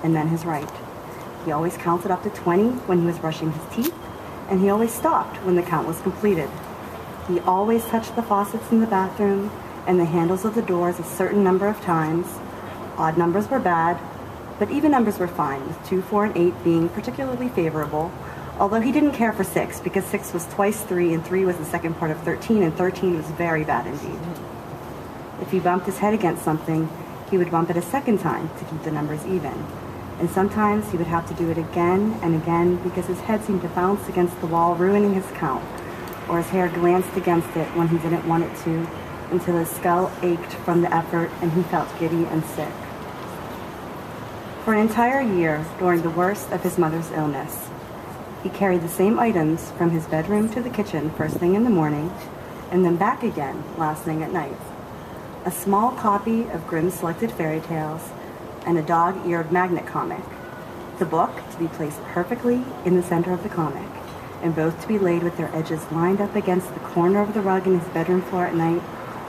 and then his right. He always counted up to 20 when he was brushing his teeth, and he always stopped when the count was completed. He always touched the faucets in the bathroom and the handles of the doors a certain number of times. Odd numbers were bad, but even numbers were fine, with 2, 4, and 8 being particularly favorable, although he didn't care for 6, because 6 was twice 3, and 3 was the second part of 13, and 13 was very bad indeed. If he bumped his head against something, he would bump it a second time to keep the numbers even. And sometimes he would have to do it again and again because his head seemed to bounce against the wall, ruining his count, or his hair glanced against it when he didn't want it to, until his skull ached from the effort and he felt giddy and sick. For an entire year, during the worst of his mother's illness, he carried the same items from his bedroom to the kitchen first thing in the morning, and then back again last thing at night. A small copy of Grimm's Selected Fairy Tales, and a dog-eared magnet comic. The book to be placed perfectly in the center of the comic, and both to be laid with their edges lined up against the corner of the rug in his bedroom floor at night,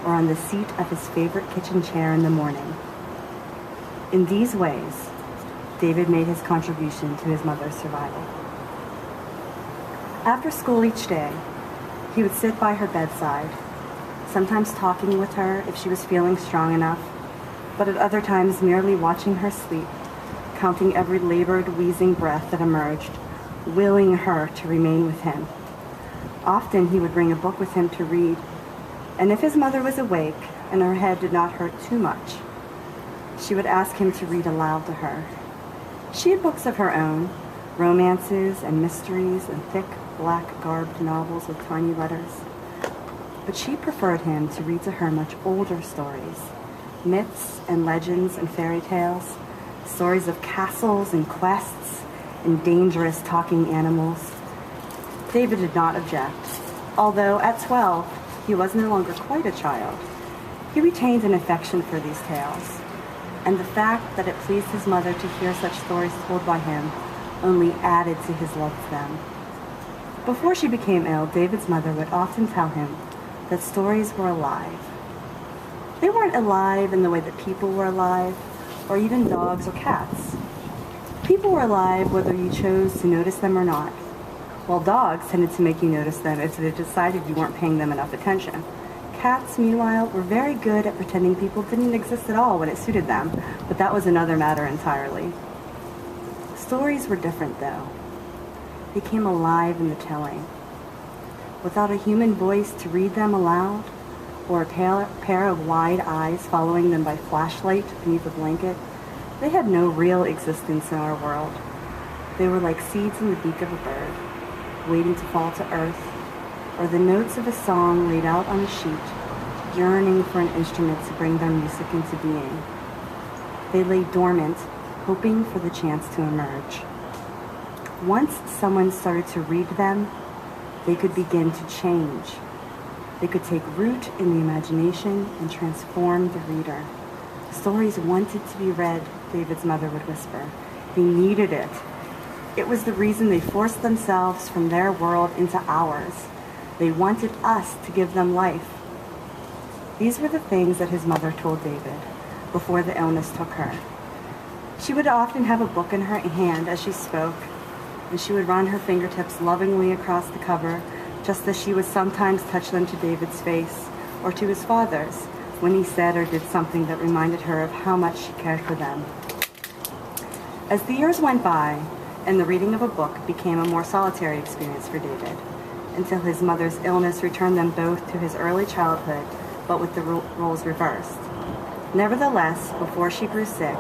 or on the seat of his favorite kitchen chair in the morning. In these ways, David made his contribution to his mother's survival. After school each day, he would sit by her bedside, sometimes talking with her if she was feeling strong enough, but at other times merely watching her sleep, counting every labored, wheezing breath that emerged, willing her to remain with him. Often he would bring a book with him to read, and if his mother was awake and her head did not hurt too much, she would ask him to read aloud to her. She had books of her own, romances and mysteries and thick, black, garbed novels with tiny letters. But she preferred him to read to her much older stories, myths and legends and fairy tales, stories of castles and quests and dangerous talking animals. David did not object, although at 12 he was no longer quite a child. He retained an affection for these tales, and the fact that it pleased his mother to hear such stories told by him only added to his love for them. Before she became ill, David's mother would often tell him that stories were alive. They weren't alive in the way that people were alive, or even dogs or cats. People were alive whether you chose to notice them or not, while dogs tended to make you notice them if they decided you weren't paying them enough attention. Cats, meanwhile, were very good at pretending people didn't exist at all when it suited them, but that was another matter entirely. Stories were different, though. They came alive in the telling. Without a human voice to read them aloud, or a pair of wide eyes following them by flashlight beneath a blanket, they had no real existence in our world. They were like seeds in the beak of a bird, waiting to fall to earth, or the notes of a song laid out on a sheet, yearning for an instrument to bring their music into being. They lay dormant, hoping for the chance to emerge. Once someone started to read them, they could begin to change. They could take root in the imagination and transform the reader. Stories wanted to be read, David's mother would whisper. They needed it. It was the reason they forced themselves from their world into ours. They wanted us to give them life. These were the things that his mother told David before the illness took her. She would often have a book in her hand as she spoke, and she would run her fingertips lovingly across the cover, just as she would sometimes touch them to David's face or to his father's when he said or did something that reminded her of how much she cared for them. As the years went by, and the reading of a book became a more solitary experience for David, until his mother's illness returned them both to his early childhood, but with the roles reversed. Nevertheless, before she grew sick,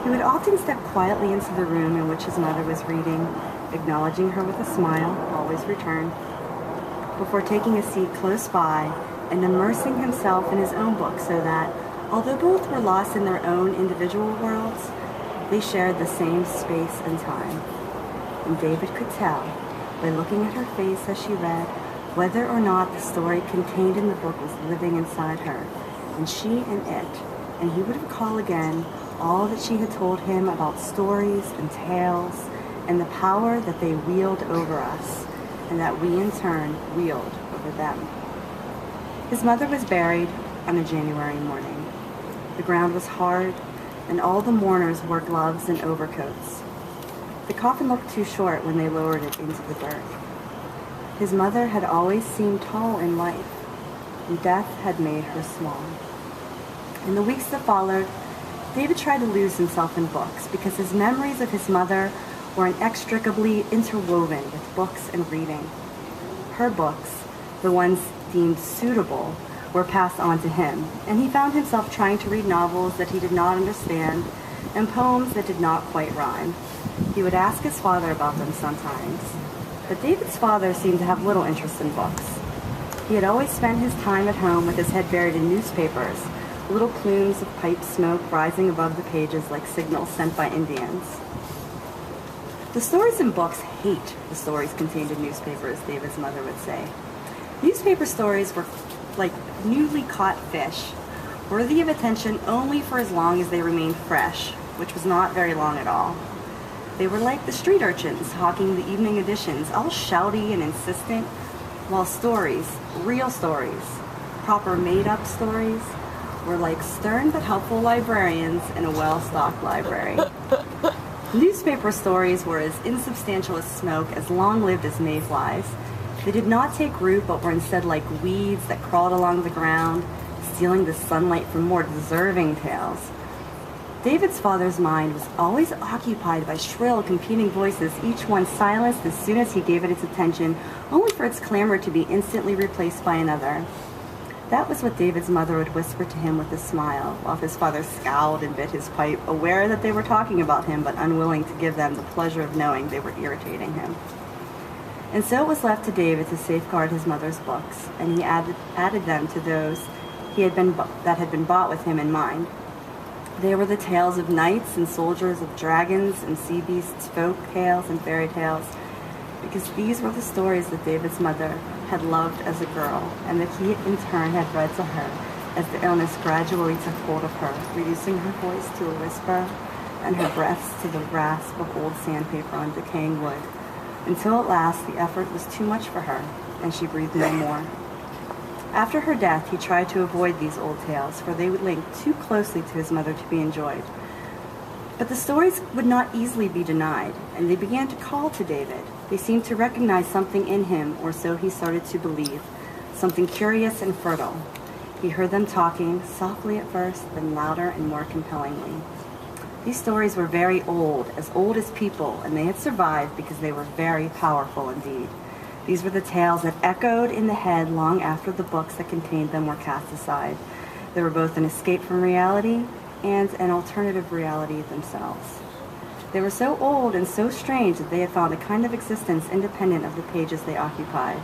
he would often step quietly into the room in which his mother was reading, acknowledging her with a smile, always returned, before taking a seat close by and immersing himself in his own book so that, although both were lost in their own individual worlds, they shared the same space and time. And David could tell, by looking at her face as she read, whether or not the story contained in the book was living inside her, and she and it, and he would recall again all that she had told him about stories and tales and the power that they wield over us, and that we in turn wield over them. His mother was buried on a January morning. The ground was hard, and all the mourners wore gloves and overcoats. The coffin looked too short when they lowered it into the dirt. His mother had always seemed tall in life, and death had made her small. In the weeks that followed, David tried to lose himself in books because his memories of his mother were inextricably interwoven with books and reading. Her books, the ones deemed suitable, were passed on to him, and he found himself trying to read novels that he did not understand and poems that did not quite rhyme. He would ask his father about them sometimes, but David's father seemed to have little interest in books. He had always spent his time at home with his head buried in newspapers, little plumes of pipe smoke rising above the pages like signals sent by Indians. The stories in books hate the stories contained in newspapers, David's mother would say. Newspaper stories were like newly caught fish, worthy of attention only for as long as they remained fresh, which was not very long at all. They were like the street urchins hawking the evening editions, all shouty and insistent, while stories, real stories, proper made-up stories, were like stern but helpful librarians in a well-stocked library. Newspaper stories were as insubstantial as smoke, as long-lived as mayflies. They did not take root, but were instead like weeds that crawled along the ground, stealing the sunlight from more deserving tales. David's father's mind was always occupied by shrill, competing voices, each one silenced as soon as he gave it its attention, only for its clamor to be instantly replaced by another. That was what David's mother would whisper to him with a smile, while his father scowled and bit his pipe, aware that they were talking about him, but unwilling to give them the pleasure of knowing they were irritating him. And so it was left to David to safeguard his mother's books, and he added them to those that had been bought with him in mind. They were the tales of knights and soldiers, of dragons and sea beasts, folk tales and fairy tales, because these were the stories that David's mother had loved as a girl, and that he in turn had read to her as the illness gradually took hold of her, reducing her voice to a whisper and her breaths to the rasp of old sandpaper on decaying wood, until at last the effort was too much for her, and she breathed no more. After her death, he tried to avoid these old tales, for they would link too closely to his mother to be enjoyed. But the stories would not easily be denied, and they began to call to David. They seemed to recognize something in him, or so he started to believe, something curious and fertile. He heard them talking, softly at first, then louder and more compellingly. These stories were very old as people, and they had survived because they were very powerful indeed. These were the tales that echoed in the head long after the books that contained them were cast aside. They were both an escape from reality and an alternative reality themselves. They were so old and so strange that they had found a kind of existence independent of the pages they occupied.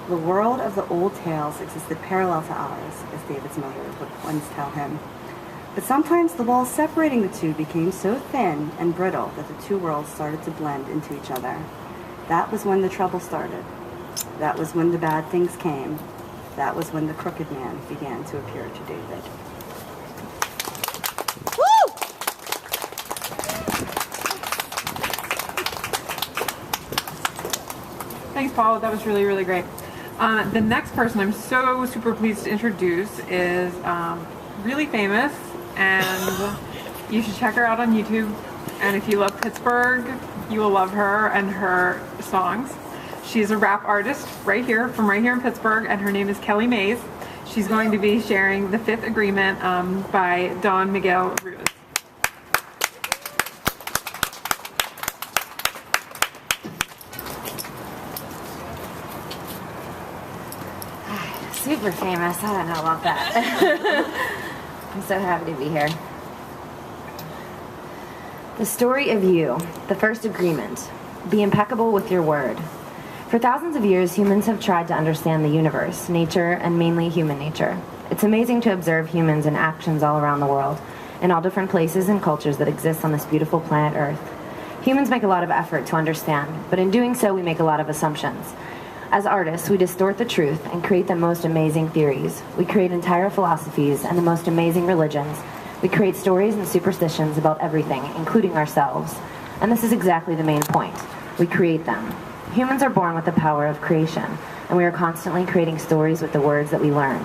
The world of the old tales existed parallel to ours, as David's mother would once tell him. But sometimes the walls separating the two became so thin and brittle that the two worlds started to blend into each other. That was when the trouble started. That was when the bad things came. That was when the crooked man began to appear to David. Woo! Thanks, Paul. That was really, really great. The next person I'm so super pleased to introduce is really famous, and you should check her out on YouTube. And if you love Pittsburgh, you will love her and her songs. She's a rap artist right here in Pittsburgh, and her name is Kelly Mays. She's going to be sharing The Fifth Agreement by Don Miguel Ruiz. Super famous. I don't know about that. I'm so happy to be here. The story of you, the first agreement. Be impeccable with your word. For thousands of years, humans have tried to understand the universe, nature, and mainly human nature. It's amazing to observe humans in actions all around the world, in all different places and cultures that exist on this beautiful planet Earth. Humans make a lot of effort to understand, but in doing so, we make a lot of assumptions. As artists, we distort the truth and create the most amazing theories. We create entire philosophies and the most amazing religions. We create stories and superstitions about everything, including ourselves. And this is exactly the main point. We create them. Humans are born with the power of creation, and we are constantly creating stories with the words that we learned.